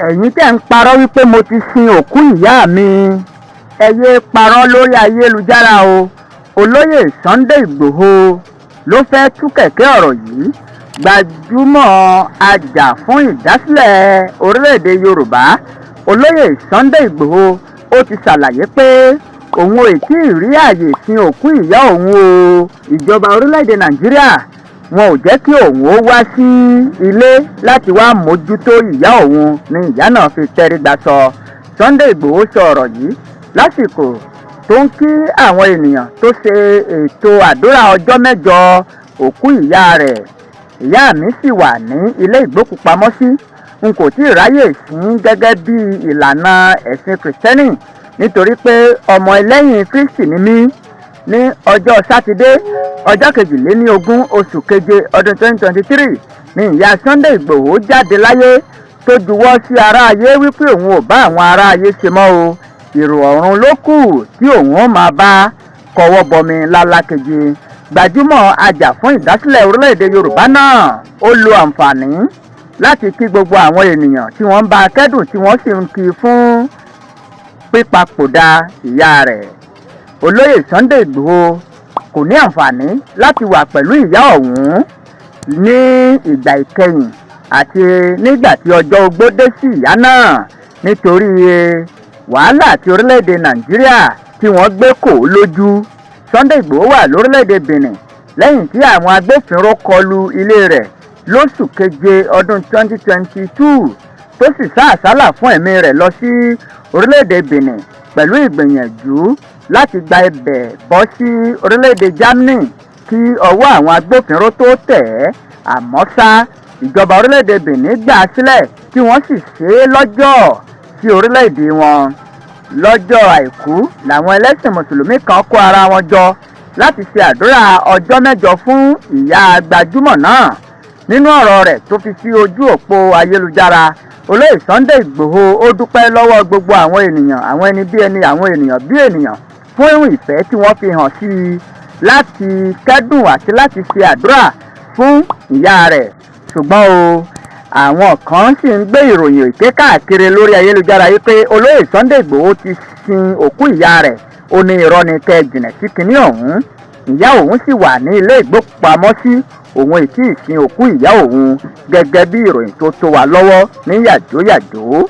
ẹ̀yin tẹ́ ń parọ́ wípé mo ti sin òkú ìyá mi ẹ yé parọ́ lórí ayélujára o. Olóyè Sunday Igboho ló fẹ́ tú kẹ̀kẹ́ ọ̀rọ̀ yìí. Gbajúmọ̀ ajá fún ìdásílẹ̀ orílẹ̀-èdè Yorùbá Olóyè Sunday Igboho ó ti ṣàlàyé pé òun ò tí ì rí àyè sin òkú ìyá òun o. Ìjọba orílẹ̀-èdè Nàìjíríà wọn ò jẹ́ kí òun ó wá sí ilé láti wá mójútó ìyá òun ni ìyá náà fi tẹrí gbà sọ. Sunday Igboho sọ ọ̀rọ̀ yìí lásìkò tó ń kí àwọn ènìyàn tó ṣe ètò àdúrà ọjọ́ mẹ́jọ òkú ìyá rẹ̀. Ìyá mi sì wà ní ilé ìgbókùpamọ́sí, n kò tí ì ráyè sìn gẹ́gẹ́ bí ìlànà ẹ̀sìn kìrìsìtẹ́nì nítorí pé ọmọ ẹlẹ́yìn Kristi ni mí. Ní ọjọ́ sátidé ọjọ́ 22 oṣù keje ọdún 2023 ni ìyá Sunday Igboho jáde láyé tó juwọ́ sí ará ayé wípé òun ò bá àwọn ará ayé ṣe mọ́ o. Ìrò ọ̀run ló kù tí òun ó máa bá kọwọ́ bọmi lálákejì. Gbajúmọ̀ ajá fún ìdásílẹ̀ orílẹ̀-èdè Yorùbá náà ó lo àǹfààní láti kí gbogbo àwọn ènìyàn tí wọ́n ń bá kẹ́dùn tí wọ́n sì ń kí fún pípapòdà ìyá rẹ̀. Olóyè Sunday Igboho kò ní àǹfààní láti wà pẹ̀lú ìyá ọ̀hún ní ìgbà ìkẹyìn àti nígbà tí ọjọ́ ogbó dé sí ìyá náà nítorí wàhálà tí orílẹ̀-èdè Nàìjíríà tí wọ́n gbé kò lójú. Sunday Igboho wà lórílẹ̀-èdè Benin lẹ́yìn tí àwọn agbófinró kọlu ilé rẹ̀ lóṣù keje ọdún 2022 tó sì sá àsálà fún ẹ̀mí rẹ̀ lọ sí orílẹ̀-èdè Benin pẹ̀lú ìgbìyànjú láti gba ibẹ̀ bọ́ sí orílẹ̀-èdè Germany kí ọwọ́ àwọn agbófinró tó tẹ̀ ẹ́. Àmọ́ ṣá ìjọba orílẹ̀-èdè Benin gbà á sílẹ̀ tí wọ́n sì ṣe é lọ́jọ́ sí orílẹ̀-èdè wọn. Lọ́jọ́ àìkú làwọn ẹlẹ́sìn mùsùlùmí kan kó ara wọn jọ láti ṣe àdúrà ọjọ́ mẹ́jọ fún ìyá gbajúmọ̀ náà. Nínú ọ̀rọ̀ rẹ̀ tó fi sí ojú òpó ayélujára, Olóyè Sunday Igboho ó dúpẹ́ lọ́wọ́ gbogbo àwọn ènìyàn, àwọn ẹni bí ẹni, àwọn ènìyàn bí ènìyàn fún ìfẹ́ tí wọ́n fi hàn sí i láti kẹ́dùn àti láti ṣe àdúrà fún ìyá rẹ̀. Ṣùgbọ́n o, àwọn kan sì ń gbé ìròyìn èké káàkiri lórí ayélujára yìí pé Olóyè Sunday Igboho ti sin òkú ìyá rẹ̀. Ó ní irọ́ ni kẹ́ jìnà sí kinní ọ̀hún. Ìyá òun sì wà ní ilé ìgbókùpamọ́sí, òun ì tí ì sin òkú ìyá òun gẹ́gẹ́ bí ìròyìn tó tó wà lọ́wọ́ ní yàjóyàjó.